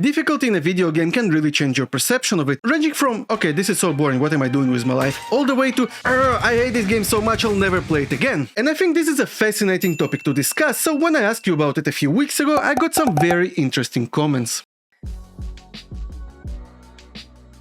Difficulty in a video game can really change your perception of it, ranging from, okay, this is so boring, what am I doing with my life, all the way to, I hate this game so much I'll never play it again. And I think this is a fascinating topic to discuss, so when I asked you about it a few weeks ago, I got some very interesting comments.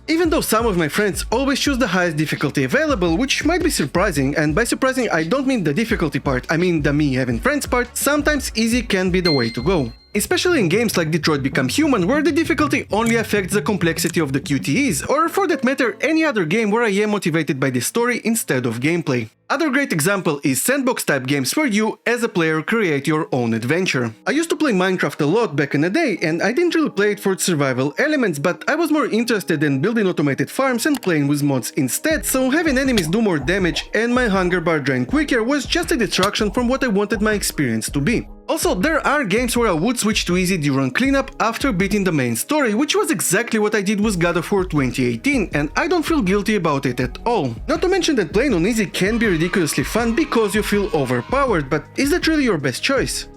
Even though some of my friends always choose the highest difficulty available, which might be surprising, and by surprising I don't mean the difficulty part, I mean the me having friends part, sometimes easy can be the way to go. Especially in games like Detroit Become Human, where the difficulty only affects the complexity of the QTEs, or for that matter any other game where I am motivated by the story instead of gameplay. Other great example is sandbox type games where you, as a player, create your own adventure. I used to play Minecraft a lot back in the day, and I didn't really play it for its survival elements, but I was more interested in building automated farms and playing with mods instead, so having enemies do more damage and my hunger bar drain quicker was just a distraction from what I wanted my experience to be. Also, there are games where I would switch to easy during cleanup after beating the main story, which was exactly what I did with God of War 2018, and I don't feel guilty about it at all. Not to mention that playing on easy can be ridiculously fun because you feel overpowered, but is that really your best choice?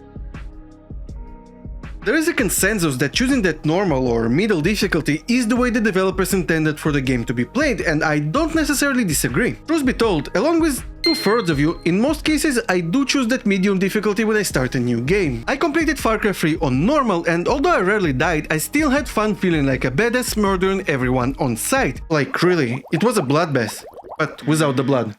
There is a consensus that choosing that normal or middle difficulty is the way the developers intended for the game to be played, and I don't necessarily disagree. Truth be told, along with 2/3 of you, in most cases I do choose that medium difficulty when I start a new game. I completed Far Cry 3 on normal, and although I rarely died, I still had fun feeling like a badass murdering everyone on sight. Like really, it was a bloodbath, but without the blood.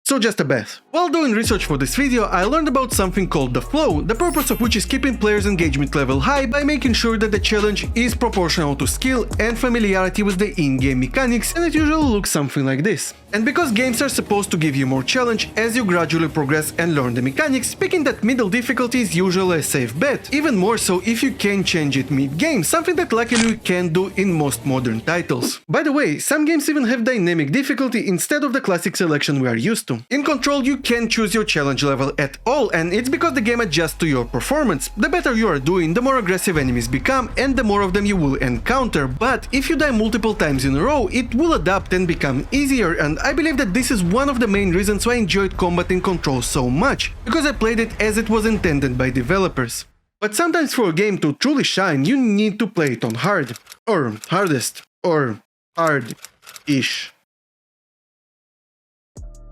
So just a bath. While doing research for this video, I learned about something called the flow, the purpose of which is keeping players' engagement level high by making sure that the challenge is proportional to skill and familiarity with the in-game mechanics, and it usually looks something like this. And because games are supposed to give you more challenge as you gradually progress and learn the mechanics, picking that middle difficulty is usually a safe bet, even more so if you can change it mid-game, something that luckily you can do in most modern titles. By the way, some games even have dynamic difficulty instead of the classic selection we are used to. In Control, you can choose your challenge level at all, and it's because the game adjusts to your performance. The better you are doing, the more aggressive enemies become, and the more of them you will encounter, but if you die multiple times in a row, it will adapt and become easier, and I believe that this is one of the main reasons why I enjoyed combat in Control so much, because I played it as it was intended by developers. But sometimes for a game to truly shine, you need to play it on hard, or hardest, or hard-ish.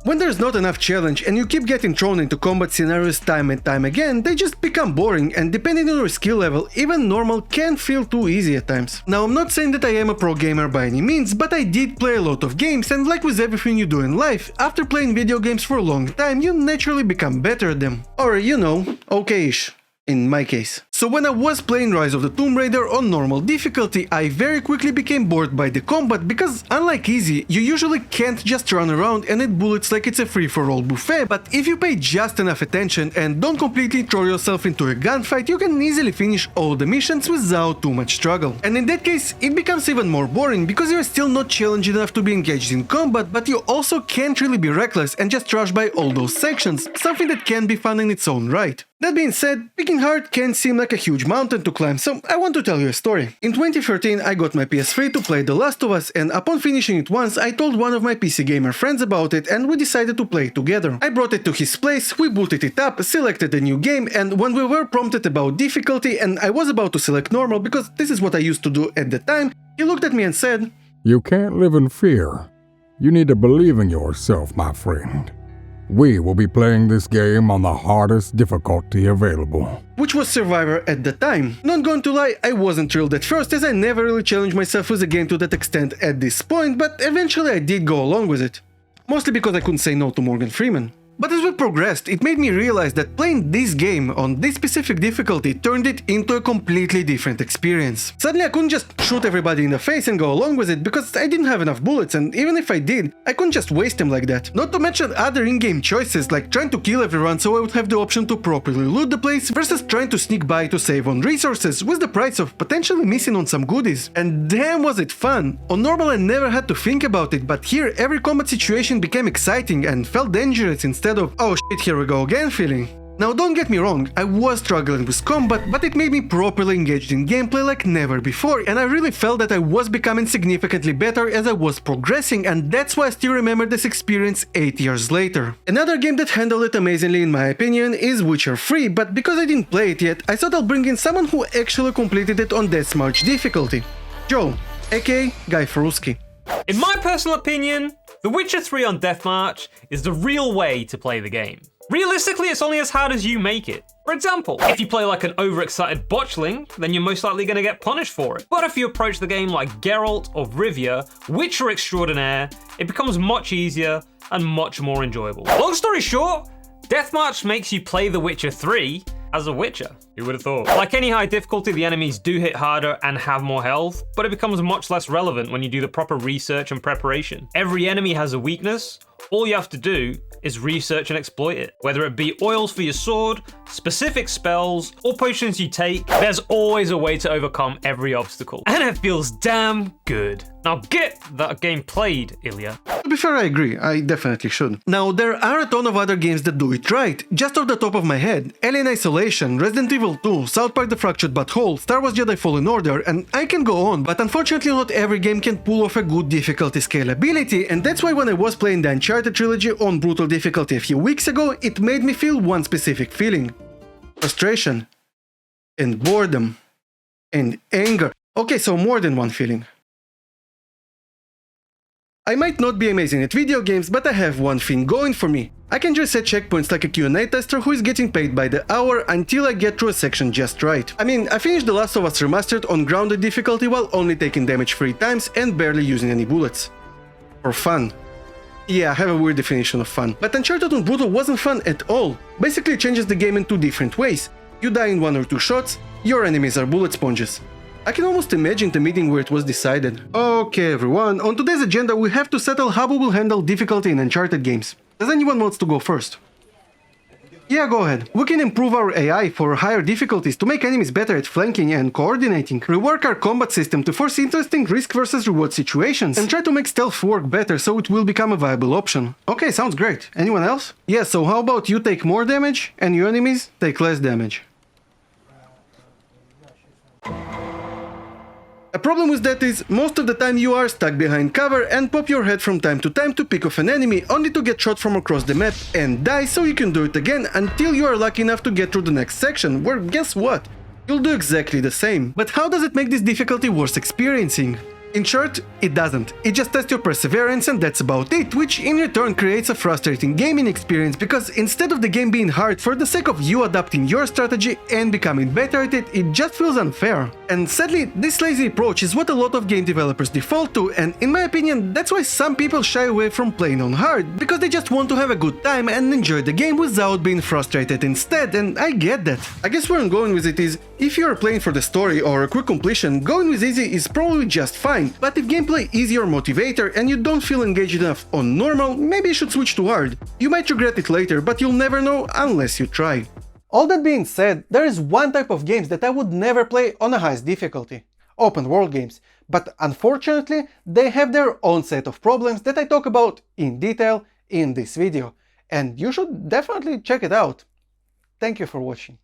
When there's not enough challenge and you keep getting thrown into combat scenarios time and time again, they just become boring, and depending on your skill level, even normal can feel too easy at times. Now, I'm not saying that I am a pro gamer by any means, but I did play a lot of games, and like with everything you do in life, after playing video games for a long time, you naturally become better at them. Or, you know, okay-ish. In my case. So when I was playing Rise of the Tomb Raider on normal difficulty, I very quickly became bored by the combat because, unlike easy, you usually can't just run around and hit bullets like it's a free-for-all buffet, but if you pay just enough attention and don't completely throw yourself into a gunfight, you can easily finish all the missions without too much struggle. And in that case, it becomes even more boring because you're still not challenged enough to be engaged in combat, but you also can't really be reckless and just rush by all those sections, something that can be fun in its own right. That being said, picking hard can seem like a huge mountain to climb, so I want to tell you a story. In 2013, I got my PS3 to play The Last of Us, and upon finishing it once, I told one of my PC gamer friends about it, and we decided to play it together. I brought it to his place, we booted it up, selected a new game, and when we were prompted about difficulty and I was about to select normal because this is what I used to do at the time, he looked at me and said, "You can't live in fear. You need to believe in yourself, my friend. We will be playing this game on the hardest difficulty available." Which was Survivor at the time. Not going to lie, I wasn't thrilled at first as I never really challenged myself with a game to that extent at this point, but eventually I did go along with it. Mostly because I couldn't say no to Morgan Freeman. But as we progressed, it made me realize that playing this game on this specific difficulty turned it into a completely different experience. Suddenly I couldn't just shoot everybody in the face and go along with it because I didn't have enough bullets, and even if I did, I couldn't just waste them like that. Not to mention other in-game choices like trying to kill everyone so I would have the option to properly loot the place versus trying to sneak by to save on resources with the price of potentially missing on some goodies. And damn was it fun! On normal I never had to think about it, but here every combat situation became exciting and felt dangerous instead of, oh shit, here we go again feeling. Now don't get me wrong, I was struggling with combat, but it made me properly engaged in gameplay like never before, and I really felt that I was becoming significantly better as I was progressing, and that's why I still remember this experience 8 years later. Another game that handled it amazingly in my opinion is Witcher 3, but because I didn't play it yet, I thought I'll bring in someone who actually completed it on Deathmarch difficulty. Joe, aka Guy Ferruski. In my personal opinion, The Witcher 3 on Deathmarch is the real way to play the game. Realistically, it's only as hard as you make it. For example, if you play like an overexcited botchling, then you're most likely going to get punished for it. But if you approach the game like Geralt or Rivia, Witcher extraordinaire, it becomes much easier and much more enjoyable. Long story short, Deathmarch makes you play The Witcher 3 as a Witcher. Who would have thought? Like any high difficulty, the enemies do hit harder and have more health, but it becomes much less relevant when you do the proper research and preparation. Every enemy has a weakness. All you have to do is research and exploit it. Whether it be oils for your sword, specific spells, or potions you take, there's always a way to overcome every obstacle. And it feels damn good. Now get that game played, Ilya. To be fair, I agree, I definitely should. Now, there are a ton of other games that do it right. Just off the top of my head, Alien Isolation, Resident Evil 2, South Park The Fractured But Whole, Star Wars Jedi Fallen Order, and I can go on, but unfortunately not every game can pull off a good difficulty scalability, and that's why when I was playing the Uncharted trilogy on brutal difficulty a few weeks ago, it made me feel one specific feeling. Frustration. And boredom. And anger. Okay, so more than one feeling. I might not be amazing at video games, but I have one thing going for me. I can just set checkpoints like a Q&A tester who is getting paid by the hour until I get through a section just right. I mean, I finished The Last of Us Remastered on grounded difficulty while only taking damage 3 times and barely using any bullets. For fun. Yeah, I have a weird definition of fun. But Uncharted on Brutal wasn't fun at all. Basically it changes the game in 2 different ways. You die in 1 or 2 shots, your enemies are bullet sponges. I can almost imagine the meeting where it was decided. Okay everyone, on today's agenda we have to settle how we will handle difficulty in Uncharted games. Does anyone want to go first? Yeah, go ahead. We can improve our AI for higher difficulties to make enemies better at flanking and coordinating, rework our combat system to force interesting risk versus reward situations, and try to make stealth work better so it will become a viable option. Okay, sounds great. Anyone else? Yeah, so how about you take more damage and your enemies take less damage? A problem with that is, most of the time you are stuck behind cover and pop your head from time to pick off an enemy only to get shot from across the map and die so you can do it again until you are lucky enough to get through the next section, where guess what? You'll do exactly the same. But how does it make this difficulty worth experiencing? In short, it doesn't. It just tests your perseverance and that's about it, which in return creates a frustrating gaming experience because instead of the game being hard for the sake of you adapting your strategy and becoming better at it, it just feels unfair. And sadly, this lazy approach is what a lot of game developers default to, and in my opinion, that's why some people shy away from playing on hard, because they just want to have a good time and enjoy the game without being frustrated instead, and I get that. I guess where I'm going with it is, if you are playing for the story or a quick completion, going with easy is probably just fine, but if gameplay is your motivator and you don't feel engaged enough on normal, maybe you should switch to hard. You might regret it later, but you'll never know unless you try. All that being said, there is one type of games that I would never play on the highest difficulty. Open world games. But unfortunately, they have their own set of problems that I talk about in detail in this video. And you should definitely check it out. Thank you for watching.